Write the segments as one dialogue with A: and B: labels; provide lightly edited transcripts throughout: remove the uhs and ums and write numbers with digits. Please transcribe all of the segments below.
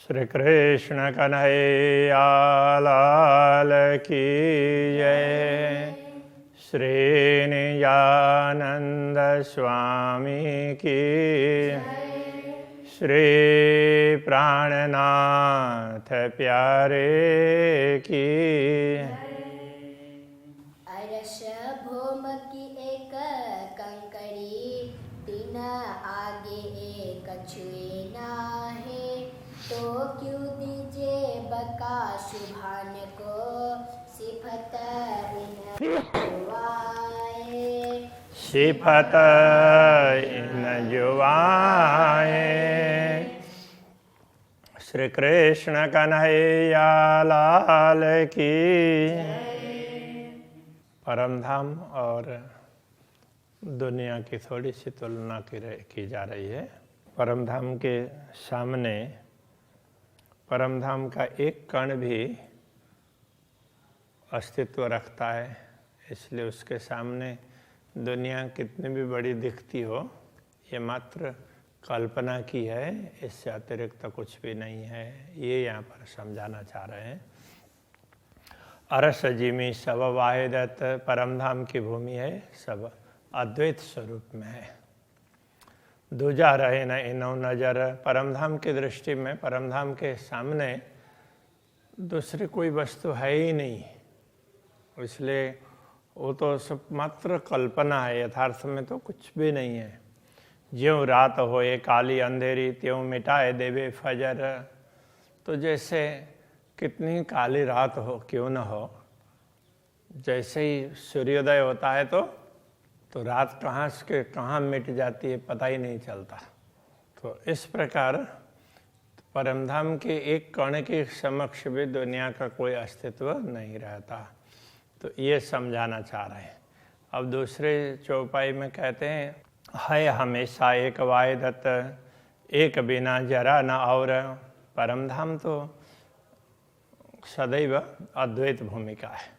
A: श्री कृष्ण कन्हैया लाल की जय। श्री नित्यानंद स्वामी की श्री प्राणनाथ प्यारे की।
B: अरस भोम की एक कंकड़ी, तीन आगे एक छुए नाहे। तो क्यों दीजे बका शुभान को, सिफत इन जुवाए।
A: सिफत इन जुवाए। श्री कृष्ण कन्हैया लाल की। परमधाम और दुनिया की थोड़ी सी तुलना की जा रही है। परमधाम के सामने परमधाम का एक कण भी अस्तित्व रखता है, इसलिए उसके सामने दुनिया कितनी भी बड़ी दिखती हो, ये मात्र कल्पना की है, इससे अतिरिक्त कुछ भी नहीं है। ये यहाँ पर समझाना चाह रहे हैं। अरस जिमी सब वाहिदत, परमधाम की भूमि है, सब अद्वैत स्वरूप में है। दूजा रहे न इनो नजर, परमधाम की दृष्टि में परमधाम के सामने दूसरी कोई वस्तु है ही नहीं, इसलिए वो तो सब मात्र कल्पना है, यथार्थ में तो कुछ भी नहीं है। ज्यों रात होए काली अंधेरी, त्यों मिटाए देवे फजर। तो जैसे कितनी काली रात हो क्यों न हो, जैसे ही सूर्योदय होता है तो रात कहाँ से कहाँ मिट जाती है पता ही नहीं चलता। तो इस प्रकार परमधाम के एक कण के समक्ष भी दुनिया का कोई अस्तित्व नहीं रहता। तो ये समझाना चाह रहे हैं। अब दूसरे चौपाई में कहते हैं, है हमेशा एक वाहिदत, एक बिना जरा न और। परमधाम तो सदैव अद्वैत भूमिका है,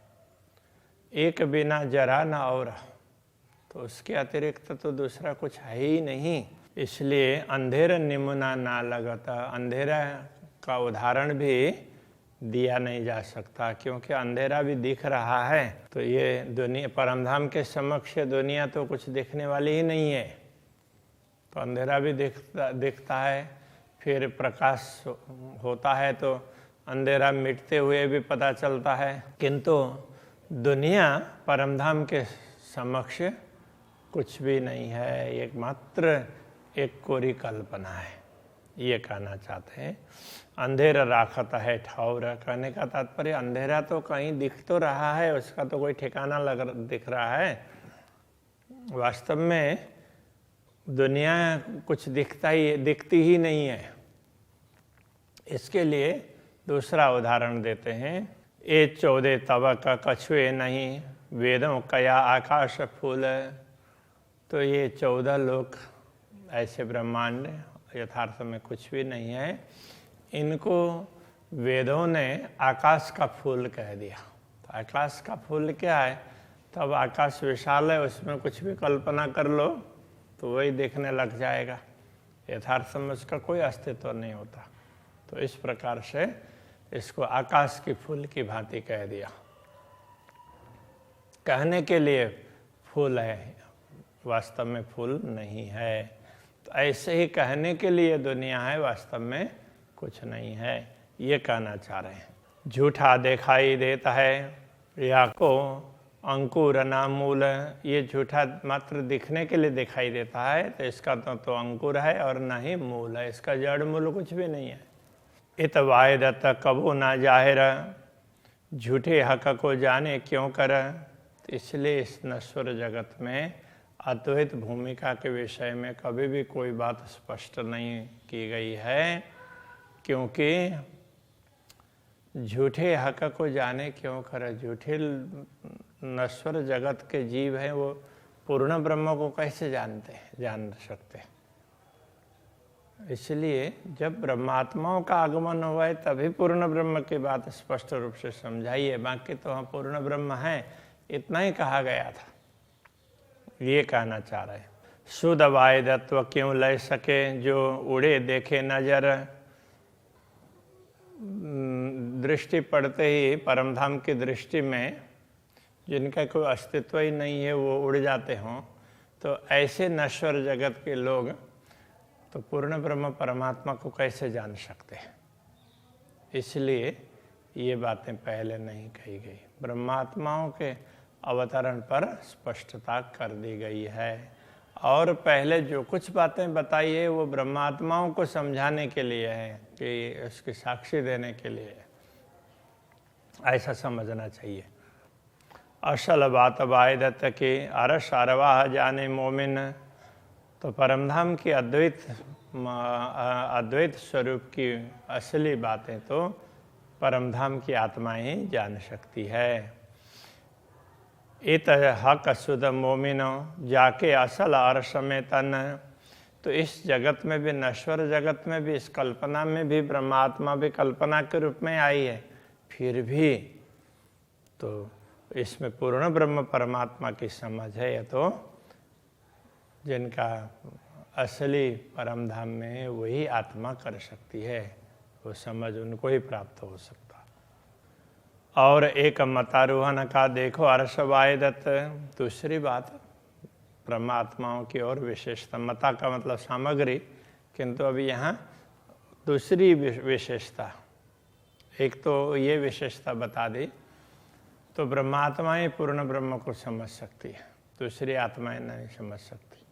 A: एक बिना जरा न और, तो उसके अतिरिक्त तो दूसरा कुछ है ही नहीं। इसलिए अंधेरा निमुना ना लगता, अंधेरा का उदाहरण भी दिया नहीं जा सकता, क्योंकि अंधेरा भी दिख रहा है। तो ये दुनिया परमधाम के समक्ष दुनिया तो कुछ दिखने वाली ही नहीं है। तो अंधेरा भी दिखता है, फिर प्रकाश होता है तो अंधेरा मिटते हुए भी पता चलता है। किंतु दुनिया परमधाम के समक्ष कुछ भी नहीं है, एक मात्र एक कोरी कल्पना है, ये कहना चाहते हैं। अंधेरा राखत है ठौर, कहने का तात्पर्य अंधेरा तो कहीं दिख तो रहा है, उसका तो कोई ठिकाना दिख रहा है। वास्तव में दुनिया कुछ दिखती ही नहीं है। इसके लिए दूसरा उदाहरण देते हैं। ए 14 तबक कछुए नहीं, वेदों कया आकाश फूल। तो ये 14 लोक ऐसे ब्रह्मांड यथार्थ में कुछ भी नहीं है, इनको वेदों ने आकाश का फूल कह दिया। तो आकाश का फूल क्या है? तब आकाश विशाल है, उसमें कुछ भी कल्पना कर लो तो वही देखने लग जाएगा, यथार्थ में उसका कोई अस्तित्व नहीं होता। तो इस प्रकार से इसको आकाश की फूल की भांति कह दिया। कहने के लिए फूल है, वास्तव में फूल नहीं है। तो ऐसे ही कहने के लिए दुनिया है, वास्तव में कुछ नहीं है, ये कहना चाह रहे हैं। झूठा दिखाई देता है या को अंकुर ना मूल, ये झूठा मात्र दिखने के लिए दिखाई देता है, तो इसका तो अंकुर है और ना ही मूल है, इसका जड़ मूल कुछ भी नहीं है। इत वायदत कबू ना जाहिर, झूठे हक को जाने क्यों कर। इसलिए इस नश्वर जगत में अद्वैत भूमिका के विषय में कभी भी कोई बात स्पष्ट नहीं की गई है, क्योंकि झूठे हक को जाने क्यों कर। झूठे नश्वर जगत के जीव हैं, वो पूर्ण ब्रह्म को कैसे जान सकते। इसलिए जब ब्रह्मात्माओं का आगमन हुआ है तभी पूर्ण ब्रह्म की बात स्पष्ट रूप से समझाइए, बाकी तो हम पूर्ण ब्रह्म हैं इतना ही कहा गया था, ये कहना चाह रहे हैं। शुद्ध वायदत्व क्यों ले सके, जो उड़े देखे नजर। दृष्टि पड़ते ही परमधाम की दृष्टि में जिनका कोई अस्तित्व ही नहीं है वो उड़ जाते हों, तो ऐसे नश्वर जगत के लोग तो पूर्ण ब्रह्म परमात्मा को कैसे जान सकते हैं। इसलिए ये बातें पहले नहीं कही गई, ब्रह्मात्माओं के अवतरण पर स्पष्टता कर दी गई है। और पहले जो कुछ बातें बताई है वो ब्रह्मात्माओं को समझाने के लिए है, कि उसकी साक्षी देने के लिए है, ऐसा समझना चाहिए। असल बात वायदत के अरस अरवाह जाने मोमिन, तो परमधाम की अद्वैत स्वरूप की असली बातें तो परमधाम की आत्मा ही जान सकती है। इत हक शुद्ध मोमिनो जाके असल अर्श में तन, तो इस जगत में भी, नश्वर जगत में भी, इस कल्पना में भी ब्रह्मात्मा भी कल्पना के रूप में आई है, फिर भी तो इसमें पूर्ण ब्रह्म परमात्मा की समझ है। ये तो जिनका असली परमधाम में वही आत्मा कर सकती है, वो समझ उनको ही प्राप्त हो सकता। और एक मतारोहण का देखो अर्श वायदत, दूसरी बात ब्रह्मात्माओं की और विशेषता, मता का मतलब सामग्री, किंतु अभी यहाँ दूसरी विशेषता, एक तो ये विशेषता बता दी, तो ब्रह्मात्मा ही पूर्ण ब्रह्म को समझ सकती है, दूसरी आत्माएं नहीं समझ सकती।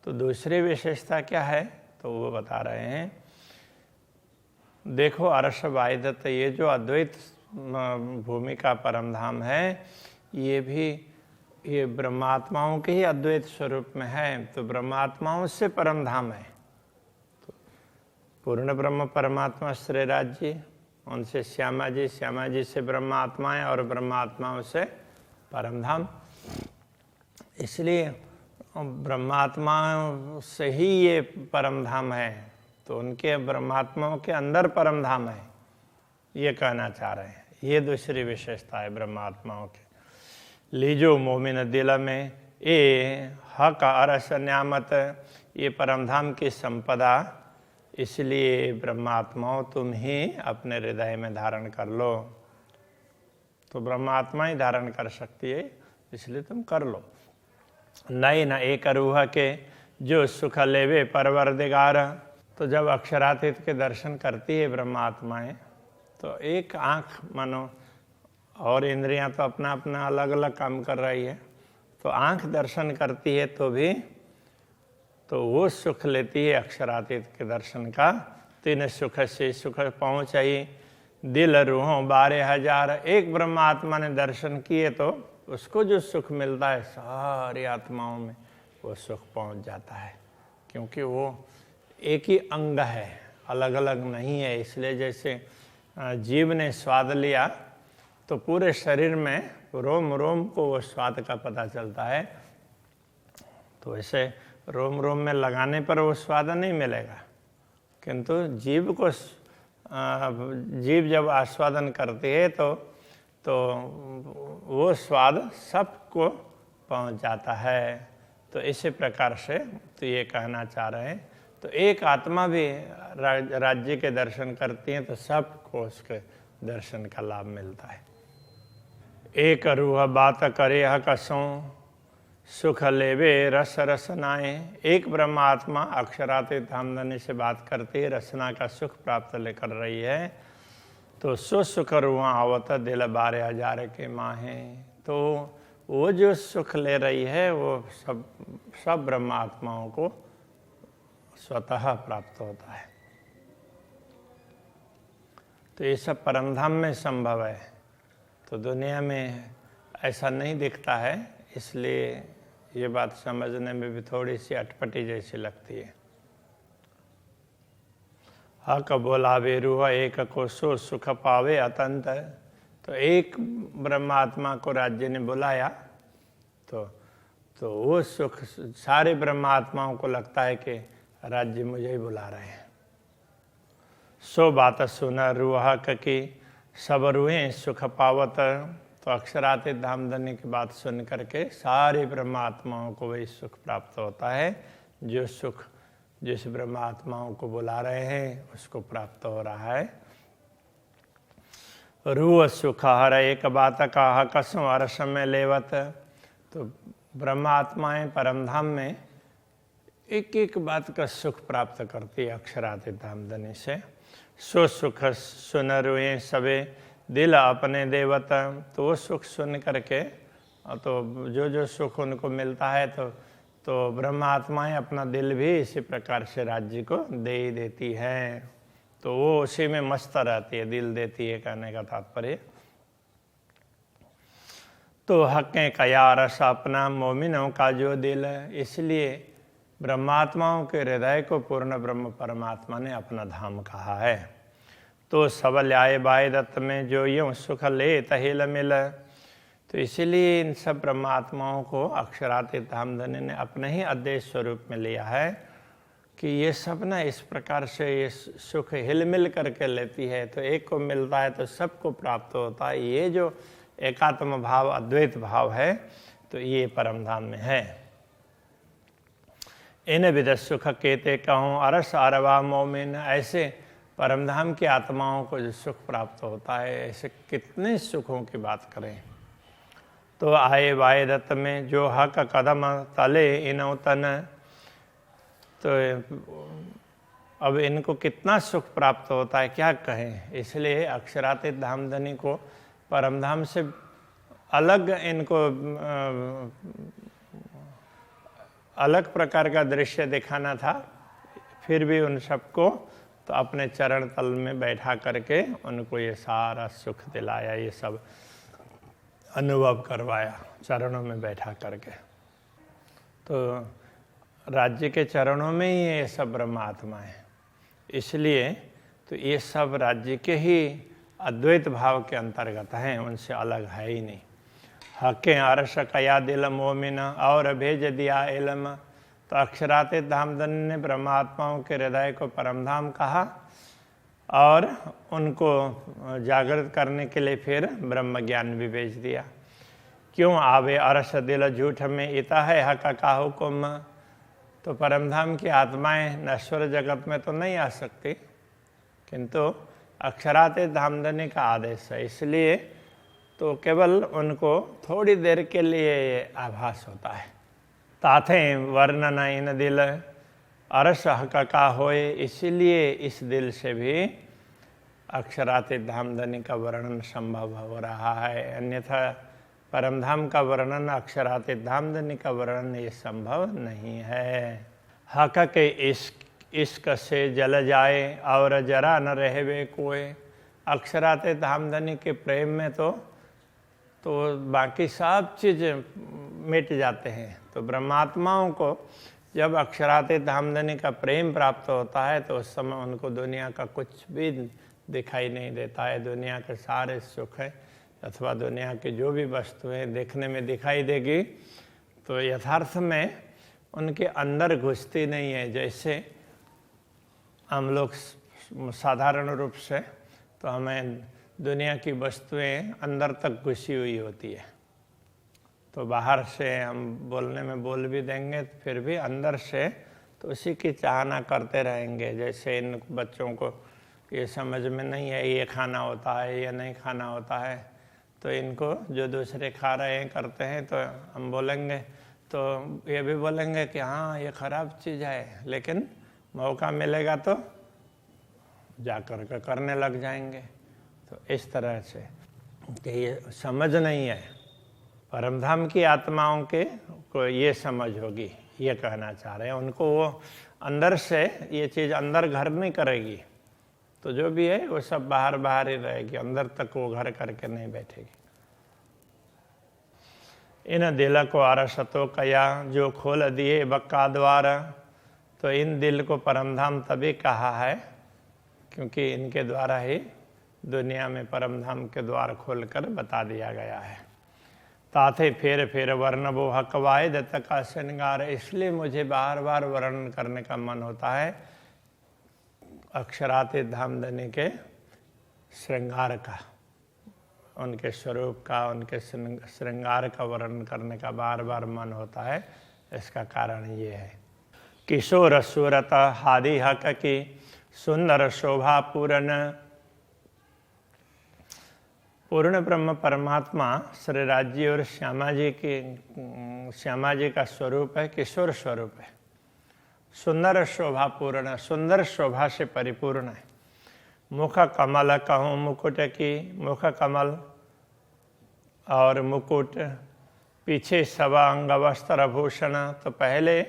A: तो दूसरी विशेषता क्या है, तो वो बता रहे हैं। देखो अर्श वायदत, ये जो अद्वैत भूमि का परमधाम है, ये भी ये ब्रह्मात्माओं के ही अद्वैत स्वरूप में है, तो ब्रह्मात्माओं से परमधाम है। तो पूर्ण ब्रह्म परमात्मा श्री राज्य, उनसे श्यामा जी, श्यामा जी से ब्रह्मात्माएं, और ब्रह्मात्माओं से परमधाम। इसलिए ब्रह्मात्माओं से ही ये परमधाम है, तो उनके ब्रह्मात्माओं के अंदर परमधाम है, ये कहना चाह रहे हैं। ये दूसरी विशेषता है ब्रह्मात्माओं के। लीजो मोमिन दिल में ये हक अरस न्यामत, ये परमधाम की संपदा, इसलिए ब्रह्मात्माओं तुम ही अपने हृदय में धारण कर लो। तो ब्रह्मात्मा ही धारण कर सकती है, इसलिए तुम कर लो। नई न एक रूह के जो सुख लेवे परवरदिगार, तो जब अक्षरातीत के दर्शन करती है ब्रह्मात्माएं, तो एक आँख मानो, और इंद्रियां तो अपना अपना अलग अलग काम कर रही है, तो आँख दर्शन करती है तो भी तो वो सुख लेती है अक्षरातीत के दर्शन का। तीन सुख से सुख पहुँचाई दिल रूहों 12,000, एक ब्रह्मात्मा ने दर्शन किए तो उसको जो सुख मिलता है सारी आत्माओं में वो सुख पहुँच जाता है, क्योंकि वो एक ही अंग है, अलग अलग नहीं है। इसलिए जैसे जीव ने स्वाद लिया तो पूरे शरीर में रोम रोम को वो स्वाद का पता चलता है, तो ऐसे रोम रोम में लगाने पर वो स्वाद नहीं मिलेगा, किंतु जीव को जीव जब आस्वादन करती है तो वो स्वाद सबको पहुंच जाता है। तो इसी प्रकार से तो ये कहना चाह रहे हैं, तो एक आत्मा भी राज्य के दर्शन करती है तो सबको उसके दर्शन का लाभ मिलता है। एक रूह बात करे कसों सुख लेवे रस रसनाएं, एक ब्रह्मात्मा अक्षरातीत धामधनी से बात करती है, रसना का सुख प्राप्त लेकर रही है, तो सुख रूह आवत दिल 12,000 के माहे, तो वो जो सुख ले रही है वो सब ब्रह्मात्माओं को स्वतः प्राप्त होता है। तो ये सब परमधाम में संभव है, तो दुनिया में ऐसा नहीं दिखता है, इसलिए ये बात समझने में भी थोड़ी सी अटपटी जैसी लगती है। हक बोलावे रूह एक को सो सुख पावे अतंत, तो एक ब्रह्मात्मा को राज्य ने बुलाया तो वो सुख सारे ब्रह्मात्माओं को लगता है कि राज्य मुझे ही बुला रहे हैं। सो बात सुन रूह की सब रूहें सुख पावत, तो अक्षरातीत धामधनी की बात सुन करके सारे ब्रह्मात्माओं को वही सुख प्राप्त होता है, जो सुख जिस ब्रह्मात्माओं को बुला रहे हैं उसको प्राप्त हो रहा है। रूह सुख हर एक बात कहा कसम हर समय लेवत। तो ब्रह्मात्माएं परमधाम में एक एक बात का सुख प्राप्त करती है अक्षरातीत धामधनी से। सो सुख सुन रुए सबे दिल अपने देवत। तो वो सुख सुन करके तो जो जो सुख उनको मिलता है तो ब्रह्मात्माएं अपना दिल भी इसी प्रकार से राज्य को दे ही देती हैं। तो वो उसी में मस्त रहती है, दिल देती है कहने का तात्पर्य। तो हक़ें कया रस अपना मोमिनों का जो दिल। इसलिए ब्रह्मात्माओं के हृदय को पूर्ण ब्रह्म परमात्मा ने अपना धाम कहा है। तो सबल आए बाय दत्त में जो यूँ सुख ले तहिल मिल। तो इसीलिए इन सब ब्रह्मात्माओं को अक्षरातीत धामधनी ने अपने ही अद्वैत स्वरूप में लिया है कि ये सब ना इस प्रकार से ये सुख हिल मिल करके लेती है। तो एक को मिलता है तो सबको प्राप्त होता है। ये जो एकात्म भाव अद्वैत भाव है तो ये परमधाम में है। इन विद सुख केते कहूँ अरस अरवा मोमिन। ऐसे परमधाम की आत्माओं को जो सुख प्राप्त होता है, ऐसे कितने सुखों की बात करें। तो आए वाय दत्त में जो हक कदम तले इनो तन। तो अब इनको कितना सुख प्राप्त होता है क्या कहें। इसलिए अक्षरातीत धामधनी को परमधाम से अलग इनको अलग प्रकार का दृश्य दिखाना था। फिर भी उन सबको तो अपने चरण तल में बैठा करके उनको ये सारा सुख दिलाया, ये सब अनुभव करवाया चरणों में बैठा करके। तो राज्य के चरणों में ही ये सब ब्रह्मात्मा है। इसलिए तो ये सब राज्य के ही अद्वैत भाव के अंतर्गत हैं, उनसे अलग है ही नहीं। हक़ें अरश कया दिल मोमिन और भेज दिया इलम। तो अक्षरातीत धामधनी ने ब्रह्मात्माओं के हृदय को परमधाम कहा और उनको जागृत करने के लिए फिर ब्रह्म ज्ञान भी भेज दिया। क्यों आवे अरश दिल झूठ में इता है हक का हुकुम। तो परमधाम की आत्माएं नश्वर जगत में तो नहीं आ सकती, किंतु अक्षरातीत धामधनी का आदेश है। इसलिए तो केवल उनको थोड़ी देर के लिए आभास होता है। ताथे वर्णन इन दिल अरस हक का होए। इसीलिए इस दिल से भी अक्षरातीत धामधनी का वर्णन संभव हो रहा है। अन्यथा परमधाम का वर्णन अक्षरातीत धामधनी का वर्णन ये संभव नहीं है। हक के इश्क से जल जाए और जरा न रहवे कोई। अक्षरातीत धामधनी के प्रेम में तो बाकी सब चीज़ मिट जाते हैं। तो ब्रह्मात्माओं को जब अक्षरातीत धामधनी का प्रेम प्राप्त होता है तो उस समय उनको दुनिया का कुछ भी दिखाई नहीं देता है। दुनिया के सारे सुख है अथवा दुनिया की जो भी वस्तुएं देखने में दिखाई देगी तो यथार्थ में उनके अंदर घुसती नहीं है। जैसे हम लोग साधारण रूप से तो हमें दुनिया की वस्तुएं अंदर तक घुसी हुई होती है। तो बाहर से हम बोलने में बोल भी देंगे फिर भी अंदर से तो उसी की चाहना करते रहेंगे। जैसे इन बच्चों को ये समझ में नहीं है ये खाना होता है ये नहीं खाना होता है, तो इनको जो दूसरे खा रहे हैं करते हैं तो हम बोलेंगे तो ये भी बोलेंगे कि हाँ ये ख़राब चीज़ है, लेकिन मौका मिलेगा तो जा कर के करने लग जाएंगे। तो इस तरह से कि ये समझ नहीं है। परमधाम की आत्माओं के को ये समझ होगी, ये कहना चाह रहे हैं। उनको वो अंदर से ये चीज़ अंदर घर नहीं करेगी, तो जो भी है वो सब बाहर बाहर ही रहेगी, अंदर तक वो घर करके नहीं बैठेगी। इन दिल को अरसतो कया जो खोल दिए बक्का द्वार। तो इन दिल को परमधाम तभी कहा है क्योंकि इनके द्वारा ही दुनिया में परमधाम के द्वार खोलकर बता दिया गया है। ताथे फेर फेर वर्णबो हकवाए दत्त का श्रृंगार। इसलिए मुझे बार बार वर्णन करने का मन होता है अक्षरातीत धामधनी के श्रृंगार का, उनके स्वरूप का, उनके श्रृंगार का वर्णन करने का बार बार मन होता है। इसका कारण ये है किशोर सूरत हादि हक की सुंदर शोभा पूरन। पूर्ण ब्रह्म परमात्मा श्री राजी और श्यामा जी का स्वरूप है, किशोर स्वरूप है, सुंदर शोभा पूर्ण, सुंदर शोभा से परिपूर्ण है। मुख कमल कहूँ मुकुट की, मुख कमल और मुकुट, पीछे सवा अंग वस्त्र भूषण। तो पहले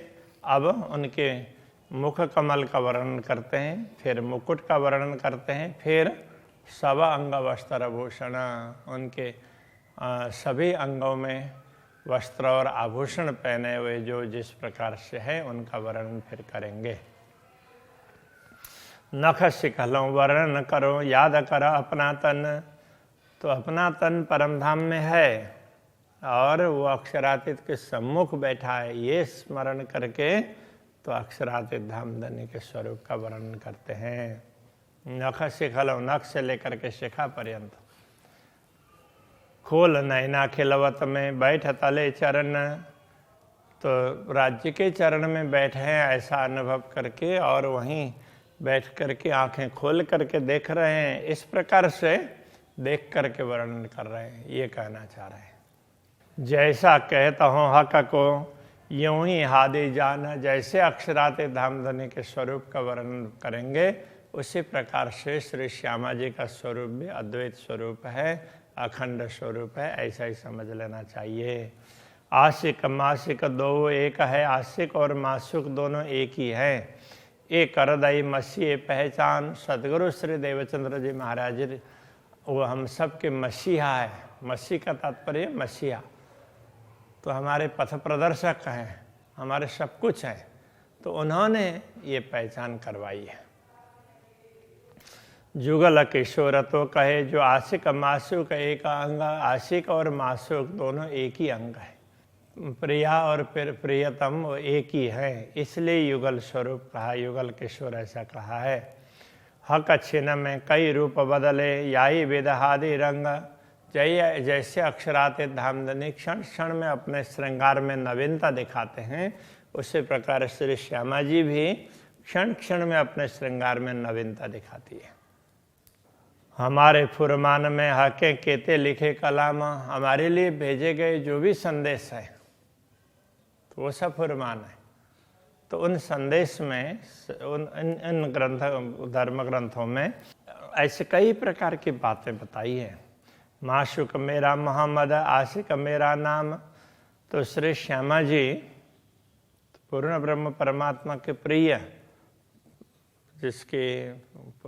A: अब उनके मुख कमल का वर्णन करते हैं, फिर मुकुट का वर्णन करते हैं, फिर सवा अंग वस्त्र भूषण, उनके सभी अंगों में वस्त्र और आभूषण पहने हुए जो जिस प्रकार से है उनका वर्णन फिर करेंगे। नख शिखलों वर्णन करो, याद कर अपना तन। तो अपना तन परम धाम में है और वो अक्षरातीत के सम्मुख बैठा है, ये स्मरण करके तो अक्षरातीत धामधनी के स्वरूप का वर्णन करते हैं। नख शिखलों, नख से लेकर के शिखा पर्यंत। खोल नैना खिलवत में, बैठ तले चरण। तो राज्य के चरण में बैठे हैं ऐसा अनुभव करके और वहीं बैठ करके आंखें खोल करके देख रहे हैं, इस प्रकार से देख करके वर्णन कर रहे हैं, ये कहना चाह रहे हैं। जैसा कहता हूँ हक को यूं ही हादे जाना, जैसे अक्षरातीत धामधनी के स्वरूप का वर्णन करेंगे उसी प्रकार से श्री श्यामा जी का स्वरूप भी अद्वैत स्वरूप है, अखंड स्वरूप है, ऐसा ही समझ लेना चाहिए। आशिक मासिक दो एक है, आशिक और मासुक दोनों एक ही है। एक करदई मसीह पहचान, सदगुरु श्री देवचंद्र जी महाराज वो हम सब के मसीहा है। मसीह का तात्पर्य मसीहा, तो हमारे पथ प्रदर्शक हैं, हमारे सब कुछ हैं, तो उन्होंने ये पहचान करवाई है। जुगल किशोर तो कहे, जो आशिक मासुक एक अंग, आशिक और मासुक दोनों एक ही अंग है। प्रिया और प्रियतम वो एक ही है, इसलिए युगल स्वरूप कहा, युगल किशोर ऐसा कहा है। हक छिन में कई रूप बदले, याई विदहादि रंग। जैसे अक्षरातीत धामधनी क्षण क्षण में अपने श्रृंगार में नवीनता दिखाते हैं, उसी प्रकार श्री श्यामा जी भी क्षण क्षण में अपने श्रृंगार में नवीनता दिखाती है। हमारे फुरमान में हके केते लिखे कलाम, हमारे लिए भेजे गए जो भी संदेश है तो वो सब फुरमान है। तो उन संदेश में इन धर्म ग्रंथों में ऐसे कई प्रकार की बातें बताई हैं। माशुक मेरा मोहम्मद, आशिक मेरा नाम। तो श्री श्यामा जी पूर्ण ब्रह्म परमात्मा के प्रिय, जिसकी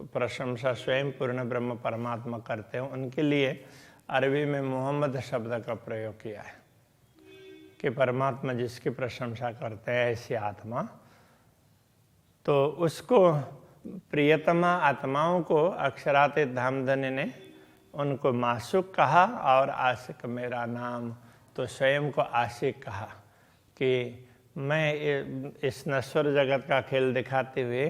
A: प्रशंसा स्वयं पूर्ण ब्रह्म परमात्मा करते हैं, उनके लिए अरबी में मोहम्मद शब्द का प्रयोग किया है कि परमात्मा जिसकी प्रशंसा करते हैं ऐसी आत्मा, तो उसको प्रियतमा आत्माओं को अक्षरातीत धामधनी ने उनको मासुक कहा और आशिक मेरा नाम, तो स्वयं को आशिक कहा कि मैं इस नश्वर जगत का खेल दिखाते हुए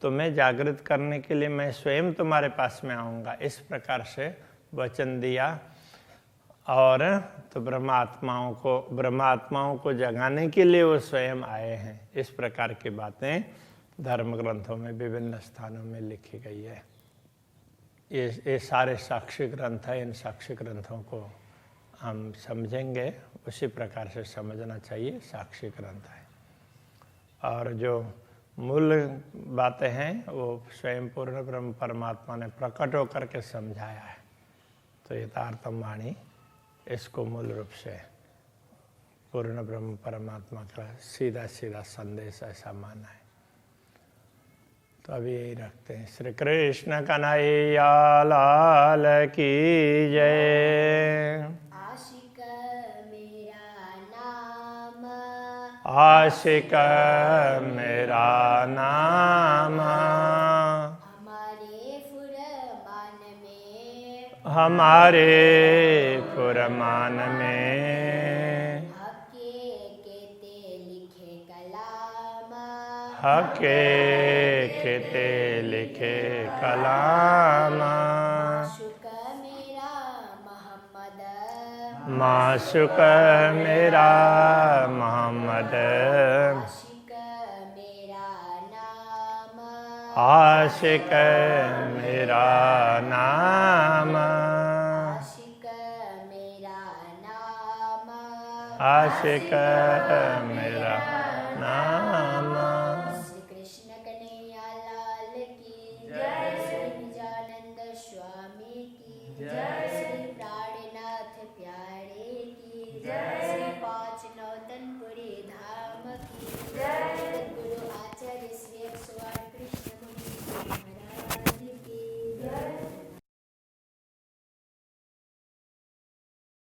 A: तुम्हें जागृत करने के लिए मैं स्वयं तुम्हारे पास में आऊँगा, इस प्रकार से वचन दिया। और तो ब्रह्मात्माओं को जगाने के लिए वो स्वयं आए हैं। इस प्रकार की बातें धर्म ग्रंथों में विभिन्न स्थानों में लिखी गई है। ये सारे साक्षी ग्रंथ हैं, इन साक्षी ग्रंथों को हम समझेंगे उसी प्रकार से समझना चाहिए, साक्षी ग्रंथ है। और जो मूल बातें हैं वो स्वयं पूर्ण ब्रह्म परमात्मा ने प्रकट होकर के समझाया है। तो यथार्थम वाणी इसको मूल रूप से पूर्ण ब्रह्म परमात्मा का सीधा सीधा संदेश ऐसा माना है। तो अभी यही रखते हैं। श्री कृष्ण कन्हैया लाल की जय।
B: आशिक मेरा नाम,
A: आशिक मेरा नाम, हमारे फुरमान में
B: हके केते लिखे कलाम,
A: हके केते लिखे कलाम।
B: माशुक मेरा मोहम्मद,
A: माशुक मेरा मोहम्मद,
B: आशिक मेरा नाम,
A: आशिक मेरा नाम,
B: आशिक
A: आशिक मेरा नाम